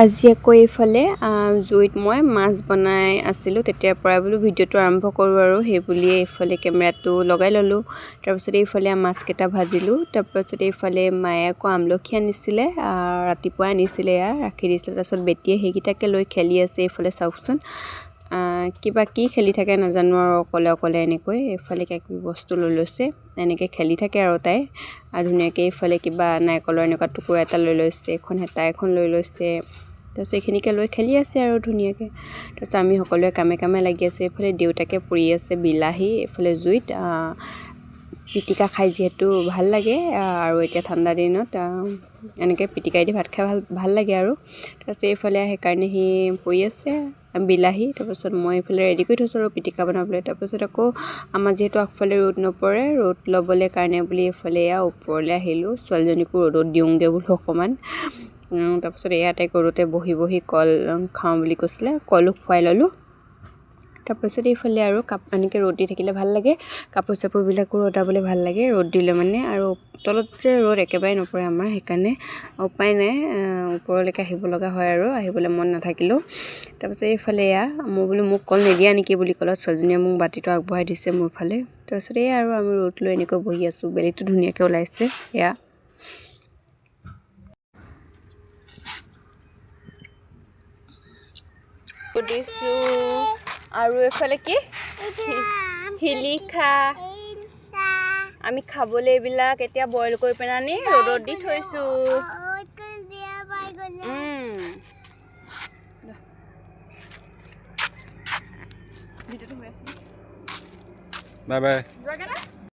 আজি আকৌ এইফালে জুইত মই মাছ বনাই আছিলোঁ, তেতিয়াৰ পৰা বোলো ভিডিঅ'টো আৰম্ভ কৰোঁ আৰু সেই বুলিয়ে এইফালে কেমেৰাটো লগাই ল'লোঁ। তাৰপিছত এইফালে মাছকেইটা ভাজিলোঁ। তাৰপাছত এইফালে মায়ে আকৌ আমলখি আনিছিলে, ৰাতিপুৱা আনিছিলে, ৰাখি দিছিলে। তাৰপিছত বেটিয়ে সেইকেইটাকে লৈ খেলি আছে। এইফালে চাওকচোন কিবা কি খেলি থাকে নাজানো আৰু অকলে অকলে এনেকৈ এইফালে কিবা বস্তু লৈ লৈছে, এনেকৈ খেলি থাকে আৰু তাই ধুনীয়াকৈ। এইফালে কিবা নাৰিকলৰ এনেকুৱা টুকুৰা এটা লৈ লৈছে, এখন হেতা এখন লৈ লৈছে। তাৰপিছত এইখিনিকে লৈ খেলি আছে আৰু ধুনীয়াকৈ। তাৰপিছত আমি সকলোৱে কামে কামে লাগি আছে। এইফালে দেউতাকে পুৰি আছে বিলাহী, এইফালে জুইত পিটিকা খাই যিহেতু ভাল লাগে, আৰু এতিয়া ঠাণ্ডা দিনত এনেকৈ পিটিকাই দি ভাত খাই ভাল লাগে আৰু। তাৰপিছত এইফালে সেইকাৰণে সি পুৰি আছে বিলাহী। তাৰপিছত মই এইফালে ৰেডি কৰি থৈছোঁ আৰু পিটিকা বনাবলৈ। তাৰপিছত আকৌ আমাৰ যিহেতু আগফালে ৰ'দ নপৰে, ৰ'দ ল'বলৈ কাৰণে বুলি এইফালে ওপৰলৈ আহিলোঁ। ছোৱালীজনীকো ৰ'দত দিওঁগৈ বোলো অকণমান। তাৰপিছত তাইক ৰ'দতে বহি বহি কল খাওঁ বুলি কৈছিলে, কলো খুৱাই ল'লোঁ। তাৰপিছত এইফালে আৰু এনেকৈ ৰ'দ দি থাকিলে ভাল লাগে, কাপোৰ চাপোৰবিলাকো ৰ'দাবলৈ ভাল লাগে ৰ'দ দিলে মানে। আৰু তলত যে ৰ'দ একেবাৰে নপৰে আমাৰ, সেইকাৰণে উপায় নাই, ওপৰলৈকে আহিব লগা হয় আৰু আহিবলৈ মন নাথাকিলেও। তাৰপিছত এইফালে মই বোলো মোক কল নিদিয়া নেকি বুলি ক'লত ছোৱালীজনীয়ে মোক বাতিটো আগবঢ়াই দিছে মোৰ ফালে। তাৰপিছত আৰু আমি ৰ'দ লৈ এনেকৈ বহি আছোঁ, বেলিটো ধুনীয়াকৈ ওলাইছে। দিছোঁ আৰু এইফালে কি শিলিখা আমি খাবলৈ এইবিলাক এতিয়া বইল কৰি পেলাই ৰ'দত দি থৈছোঁ। Bye bye.